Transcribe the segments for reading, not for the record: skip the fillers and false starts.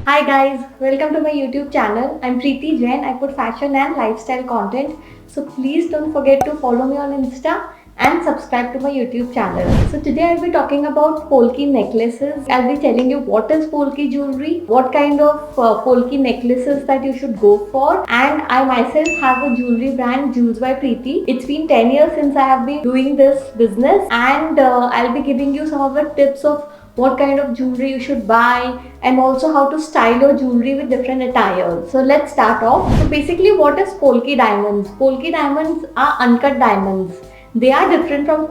Hi guys, welcome to my YouTube channel. I'm Preeti Jain. I put fashion and lifestyle content. So please don't forget to follow me on Insta and subscribe to my YouTube channel. So today I'll be talking about polki necklaces. I'll be telling you what is polki jewelry, what kind of polki necklaces that you should go for, and I myself have a jewelry brand, Jewels by Preeti. It's been 10 years since I have been doing this business, and I'll be giving you some of the tips of what kind of jewelry you should buy and also how to style your jewelry with different attires. So let's start off. So basically, what is polki diamonds? Polki diamonds are uncut diamonds. They are different from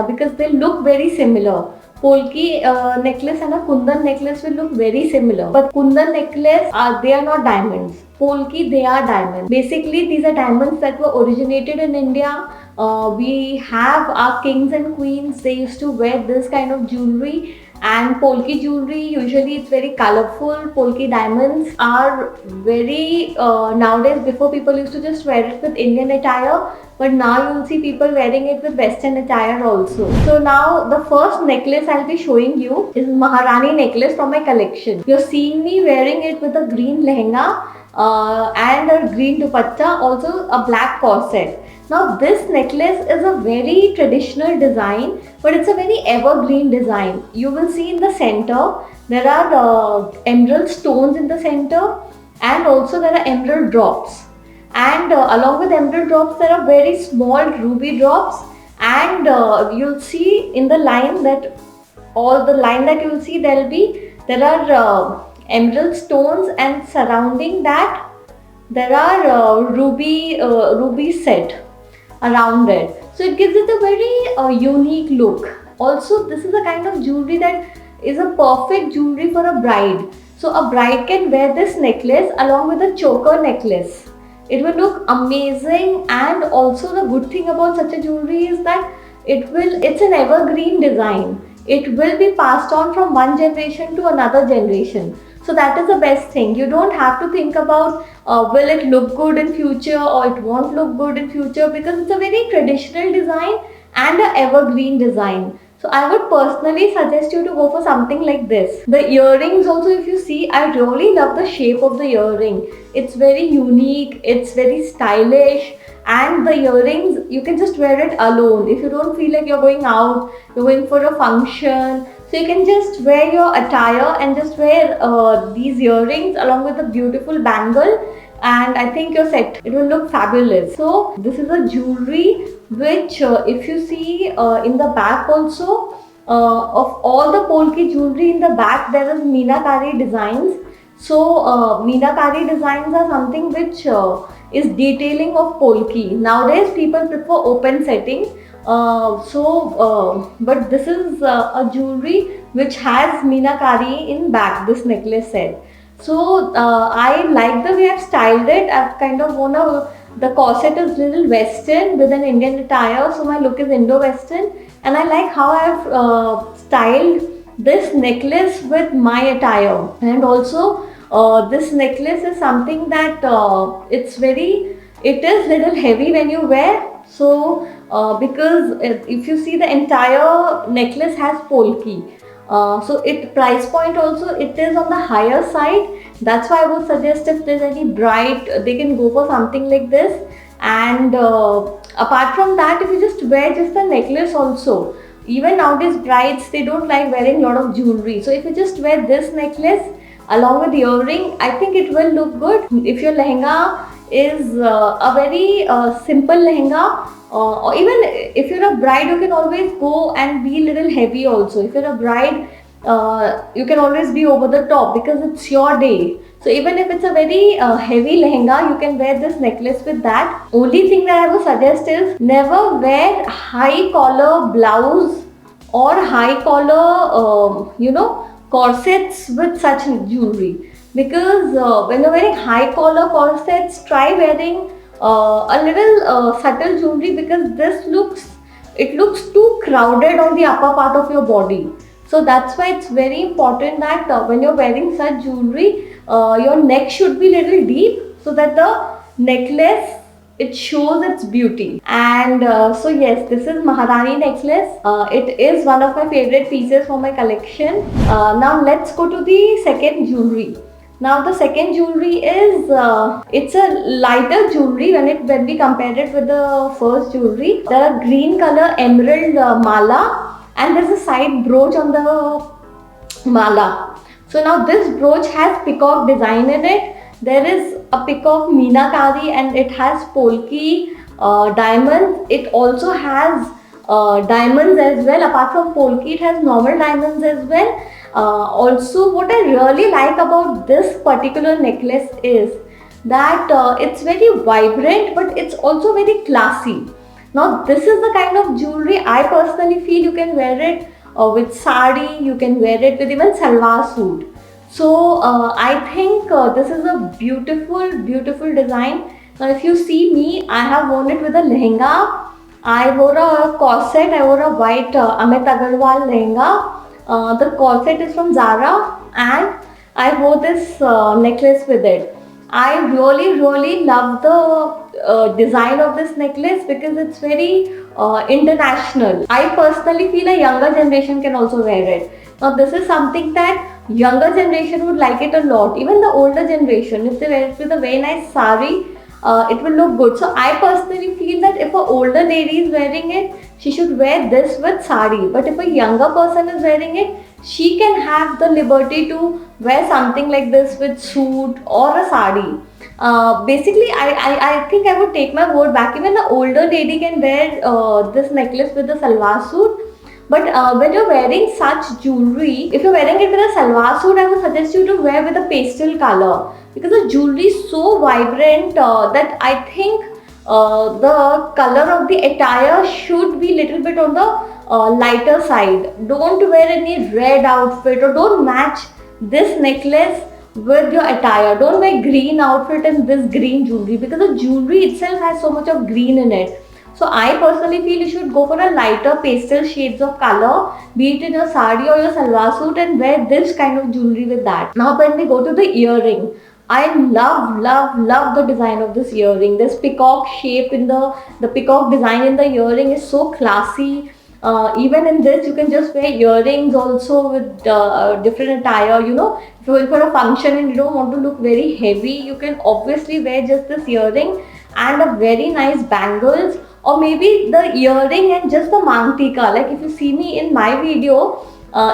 because they look very similar. Polki necklace and a kundan necklace will look very similar, but kundan necklace they are not diamonds. Polki, they are diamonds. Basically, these are diamonds that were originated in India. We have our kings and queens, they used to wear this kind of jewelry, and polki jewelry usually it's very colorful. Polki diamonds are very nowadays, before people used to just wear it with Indian attire, but now you'll see people wearing it with western attire also. So now the first necklace I'll be showing you is Maharani necklace from my collection. You're seeing me wearing it with a green lehenga and a green dupatta, also a black corset. Now this necklace is a very traditional design, but it's a very evergreen design. You will see in the center there are emerald stones in the center, and also there are emerald drops, and along with emerald drops there are very small ruby drops, and you'll see in the line that all the line that you'll see there are emerald stones, and surrounding that there are ruby set around it. So it gives it a very unique look. Also, this is a kind of jewelry that is a perfect jewelry for a bride. So a bride can wear this necklace along with a choker necklace. It will look amazing, and also the good thing about such a jewelry is that it's an evergreen design. It will be passed on from one generation to another generation. So that is the best thing. You don't have to think about will it look good in future or it won't look good in future, because it's a very traditional design and an evergreen design. So I would personally suggest you to go for something like this. The earrings also, if you see, I really love the shape of the earring. It's very unique, it's very stylish, and the earrings, you can just wear it alone. If you don't feel like you're going out, you're going for a function, so you can just wear your attire and just wear these earrings along with a beautiful bangle, and I think you're set. It will look fabulous. So this is a jewelry which if you see in the back also, of all the polki jewelry in the back there is meenakari designs. So meenakari designs are something which is detailing of polki. Nowadays people prefer open setting. But this is a jewelry which has meenakari in back, this necklace set. So I like the way I've styled it. I've kind of worn the corset is little western with an Indian attire, so my look is Indo-Western, and I like how I've styled this necklace with my attire. And also this necklace is something that it is little heavy when you wear. So because if you see, the entire necklace has polki, so it price point also it is on the higher side. That's why I would suggest, if there's any bride, they can go for something like this. And apart from that, if you just wear just the necklace also, even nowadays brides, they don't like wearing a lot of jewelry. So if you just wear this necklace along with the earring, I think it will look good. If your lehenga is a very simple lehenga, or even if you're a bride, you can always go and be a little heavy also. If you're a bride, you can always be over the top because it's your day. So even if it's a very heavy lehenga, you can wear this necklace with that. Only thing that I would suggest is never wear high collar blouse or high collar corsets with such tjewelry, because when you're wearing high collar corsets, try wearing a little subtle jewelry, because it looks too crowded on the upper part of your body. So that's why it's very important that when you're wearing such jewelry, your neck should be little deep, so that the necklace, it shows its beauty. And so yes, this is Maharani necklace. It is one of my favorite pieces for my collection. Now let's go to the second jewelry. Now the second jewelry is it's a lighter jewelry when we compare it with the first jewelry. The green color emerald mala, and there's a side brooch on the mala. So now this brooch has peacock design in it. There is a peacock meenakari and it has polki diamonds. It also has diamonds as well. Apart from polki, it has normal diamonds as well. Also, what I really like about this particular necklace is that it's very vibrant, but it's also very classy. Now, this is the kind of jewelry I personally feel you can wear it with sari, you can wear it with even salwar suit. So, I think this is a beautiful, beautiful design. Now, if you see me, I have worn it with a lehenga. I wore a corset, I wore a white Amit Agarwal lehenga. The corset is from Zara and I wore this necklace with it. I really love the design of this necklace because it's very international. I personally feel a younger generation can also wear it. Now this is something that younger generation would like it a lot. Even the older generation, if they wear it with a very nice sari, it will look good. So I personally feel that if an older lady is wearing it, she should wear this with sari. But if a younger person is wearing it, she can have the liberty to wear something like this with suit or a sari. Basically, I think I would take my word back. Even the older lady can wear this necklace with the salwar suit. But when you're wearing such jewelry, if you're wearing it with a salwar suit, I would suggest you to wear with a pastel color because the jewelry is so vibrant that I think the color of the attire should be little bit on the lighter side. Don't wear any red outfit or don't match this necklace with your attire. Don't wear green outfit and this green jewelry because the jewelry itself has so much of green in it. So I personally feel you should go for a lighter pastel shades of color, be it in your sari or your salwar suit, and wear this kind of jewelry with that. Now when we go to the earring, I love the design of this earring. This peacock shape in the peacock design in the earring is so classy. Even in this, you can just wear earrings also with different attire. You know, if you're going for a function and you don't want to look very heavy, you can obviously wear just this earring and a very nice bangles, or maybe the earring and just the mangtika. Like if you see me in my video,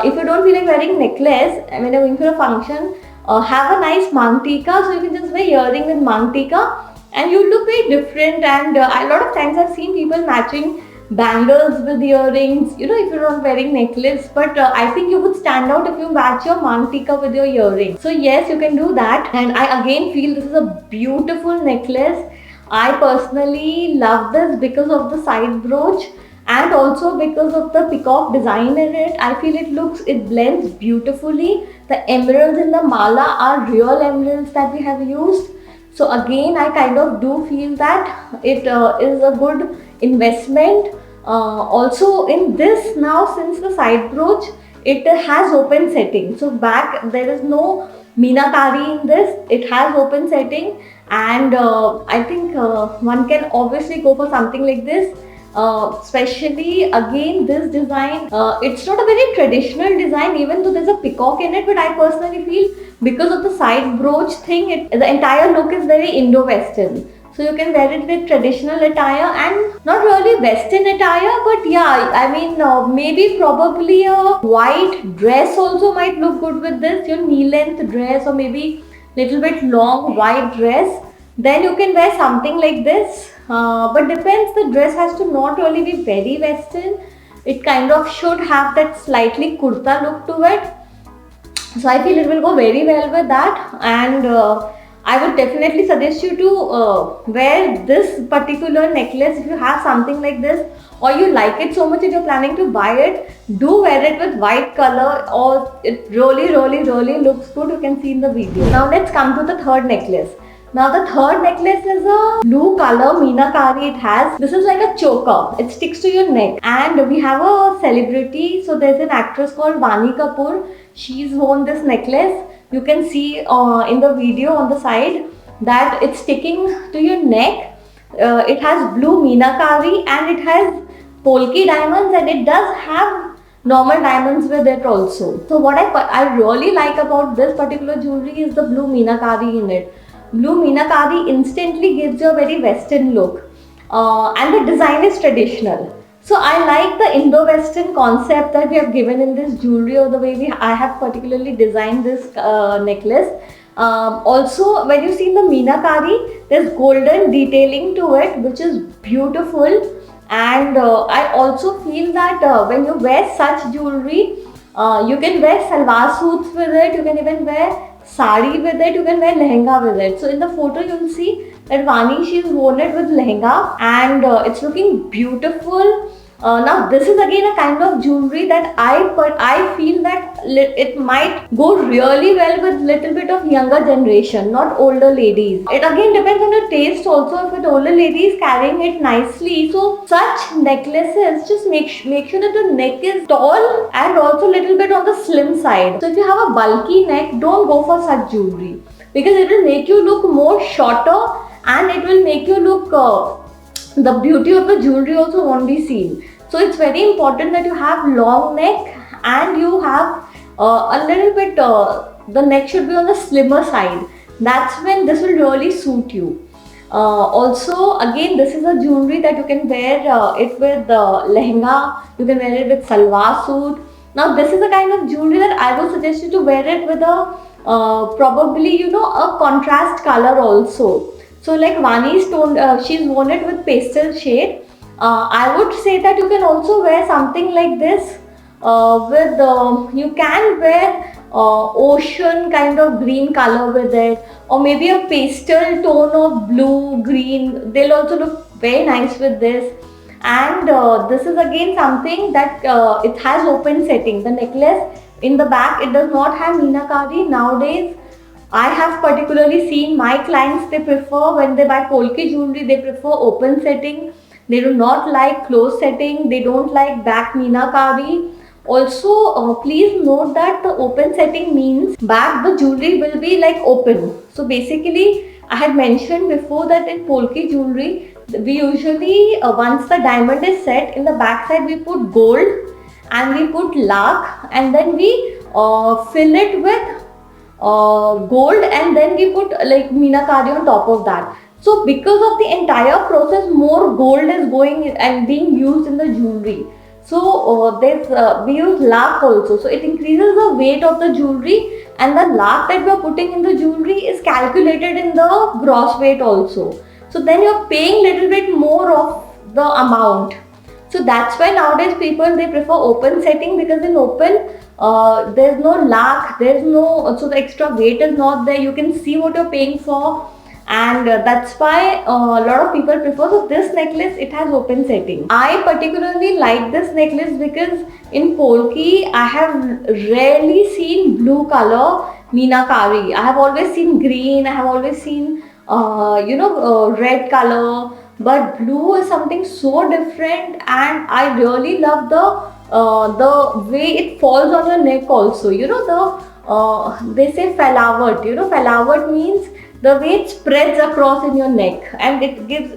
if you don't feel like wearing necklace, I mean, you're going for a function, have a nice mangtika, so you can just wear earring with mangtika and you look very different. And a lot of times I've seen people matching bangles with earrings, you know, if you're not wearing necklace. But I think you would stand out if you match your mangtika with your earring. So yes, you can do that. And I again feel this is a beautiful necklace. I personally love this because of the side brooch and also because of the peacock design in it. I feel it blends beautifully. The emeralds in the mala are real emeralds that we have used. So again, I kind of do feel that it is a good investment. Also in this now, since the side brooch, it has open setting. So back there is no meenakari in this. It has open setting, and I think one can obviously go for something like this. Especially again this design, it's not a very traditional design even though there's a peacock in it, but I personally feel because of the side brooch thing, the entire look is very Indo-Western. So you can wear it with traditional attire and not really Western attire, but yeah, I mean maybe probably a white dress also might look good with this, your knee length dress or maybe little bit long white dress. Then you can wear something like this. But depends, the dress has to not really be very Western. It kind of should have that slightly kurta look to it. So I feel it will go very well with that. And I would definitely suggest you to wear this particular necklace if you have something like this or you like it so much that you're planning to buy it. Do wear it with white color or it really looks good. You can see in the video. Now let's come to the third necklace. Now the third necklace is a blue color meenakari it has. This is like a choker. It sticks to your neck. And we have a celebrity. So there's an actress called Vaani Kapoor. She's worn this necklace. You can see in the video on the side that it's sticking to your neck. It has blue meenakari and it has polki diamonds and it does have normal diamonds with it also. So what I really like about this particular jewelry is the blue meenakari in it. Blue meenakari instantly gives you a very western look, and the design is traditional. So I like the Indo-Western concept that we have given in this jewelry, or the way I have particularly designed this necklace. Also, when you see the meenakari, there's golden detailing to it, which is beautiful. And I also feel that when you wear such jewelry, you can wear salwar suits with it, you can even wear sari with it, you can wear lehenga with it. So in the photo you will see that Vani, she's worn it with lehenga, and it's looking beautiful. Now this is again a kind of jewelry that I feel that it might go really well with little bit of younger generation, not older ladies. It again depends on your taste also. If an older lady is carrying it nicely, so such necklaces just make sure that the neck is tall and also little bit on the slim side. So if you have a bulky neck, don't go for such jewelry, because it will make you look more shorter, and it will make you look the beauty of the jewelry also won't be seen. So it's very important that you have long neck, and you have a little bit, the neck should be on the slimmer side. That's when this will really suit you. Also, again, this is a jewelry that you can wear it with lehenga, you can wear it with salwar suit. Now this is the kind of jewelry that I would suggest you to wear it with a probably, you know, a contrast color also. So like Vani's tone, she's worn it with pastel shade. I would say that you can also wear something like this with, you can wear ocean kind of green color with it, or maybe a pastel tone of blue, green. They'll also look very nice with this. And this is again something that it has open setting. The necklace in the back, it does not have meenakari. Nowadays I have particularly seen my clients, they prefer, when they buy Polki jewelry, they prefer open setting. They do not like close setting. They don't like back meenakari. Also, please note that the open setting means back the jewelry will be like open. So basically, I had mentioned before that in Polki jewelry, we usually, once the diamond is set, in the back side we put gold and we put lakh, and then we fill it with gold, and then we put like meenakari on top of that. So because of the entire process, more gold is going and being used in the jewelry. So we use lakh also. So it increases the weight of the jewelry, and the lakh that we are putting in the jewelry is calculated in the gross weight also. So then you are paying little bit more of the amount. So that's why nowadays people, they prefer open setting, because in open there's no lakh, there's no, so the extra weight is not there. You can see what you're paying for. And that's why a lot of people prefer. So this necklace, it has open setting. I particularly like this necklace because in Polki I have rarely seen blue color meenakari. I have always seen green, I have always seen red color, but blue is something so different, and I really love the way it falls on your neck also. You know, they say falawat. You know, falawat means the way it spreads across in your neck, and it gives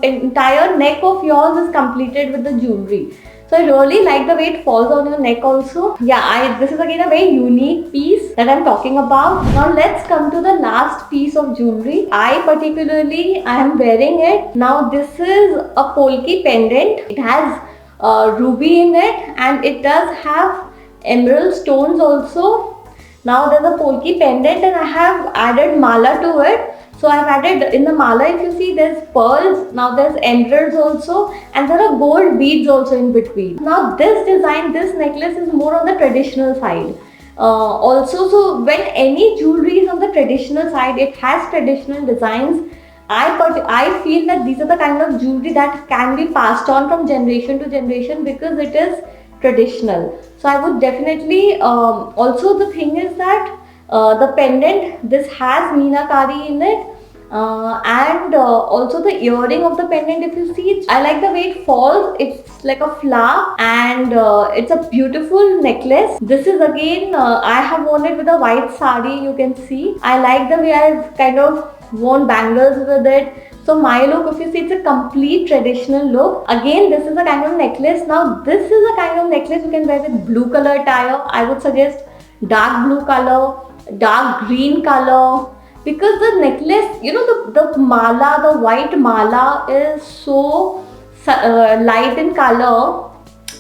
entire neck of yours is completed with the jewelry. So I really like the way it falls on your neck also. Yeah, this is again a very unique piece that I'm talking about. Now let's come to the last piece of jewelry. I am wearing it. Now this is a Polki pendant. It has ruby in it, and it does have emerald stones also. Now there's a Polki pendant, and I have added mala to it. So I've added, in the mala, if you see, there's pearls, now there's emeralds also, and there are gold beads also in between. Now this design, this necklace is more on the traditional side. Also, so when any jewelry is on the traditional side, it has traditional designs. I feel that these are the kind of jewelry that can be passed on from generation to generation, because it is traditional. So I would definitely, also the thing is that the pendant, this has meenakari in it, and also the earring of the pendant, if you see, I like the way it falls. It's like a flower, and it's a beautiful necklace. This is again, I have worn it with a white sari, you can see. I like the way I've kind of worn bangles with it. So my look, if you see, it's a complete traditional look. Again, this is a kind of necklace. Now this is a kind of necklace you can wear with blue color attire. I would suggest dark blue color, dark green color, because the necklace, you know, the mala, the white mala is so light in color,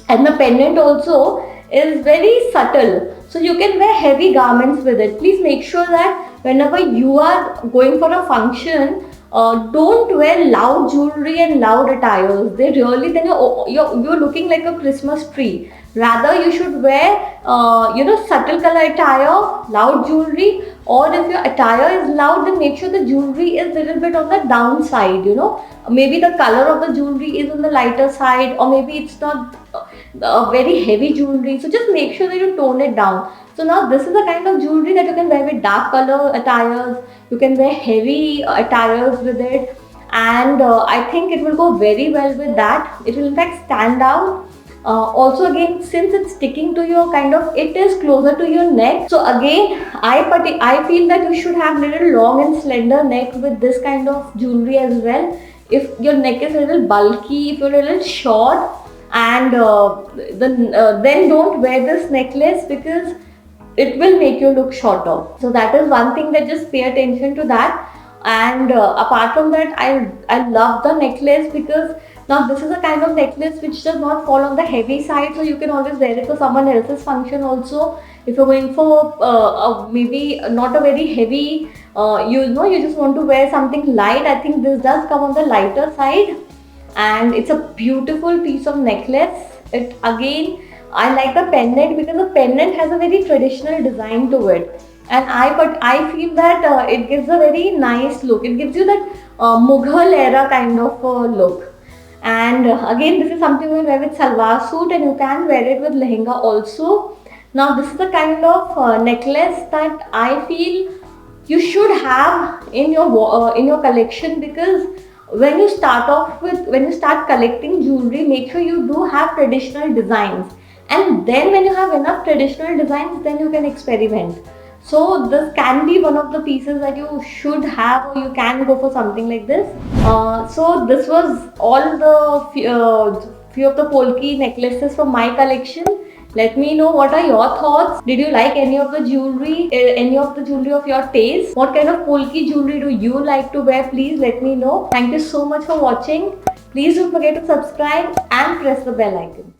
and the pendant also is very subtle. So you can wear heavy garments with it. Please make sure that whenever you are going for a function, don't wear loud jewelry and loud attires. They really, then you're looking like a Christmas tree. Rather, you should wear subtle color attire, loud jewelry, or if your attire is loud, then make sure the jewelry is a little bit on the downside. Maybe the color of the jewelry is on the lighter side, or maybe it's not very heavy jewelry. So just make sure that you tone it down. So now this is the kind of jewelry that you can wear with dark color attires. You can wear heavy attires with it, and I think it will go very well with that. It will in fact stand out. Also, again, since it's sticking to your it is closer to your neck. So again, I feel that you should have little long and slender neck with this kind of jewelry as well. If your neck is a little bulky, if you're a little short, and then don't wear this necklace, because it will make you look shorter. So that is one thing, that just pay attention to that. And apart from that, I love the necklace, because now this is a kind of necklace which does not fall on the heavy side, so you can always wear it for someone else's function also. If you're going for maybe not a very heavy, you just want to wear something light, I think this does come on the lighter side, and it's a beautiful piece of necklace. It again, I like the pendant, because the pendant has a very traditional design to it, and I feel that it gives a very nice look. It gives you that Mughal era kind of look. And again, this is something you will wear with salwar suit, and you can wear it with lehenga also. Now this is the kind of necklace that I feel you should have in your collection, because when you start collecting jewelry, make sure you do have traditional designs, and then when you have enough traditional designs, then you can experiment. So this can be one of the pieces that you should have, or you can go for something like this. So this was all the few of the Polki necklaces from my collection. Let me know, what are your thoughts? Did you like any of the jewelry? Any of the jewelry of your taste? What kind of Polki jewelry do you like to wear? Please let me know. Thank you so much for watching. Please don't forget to subscribe and press the bell icon.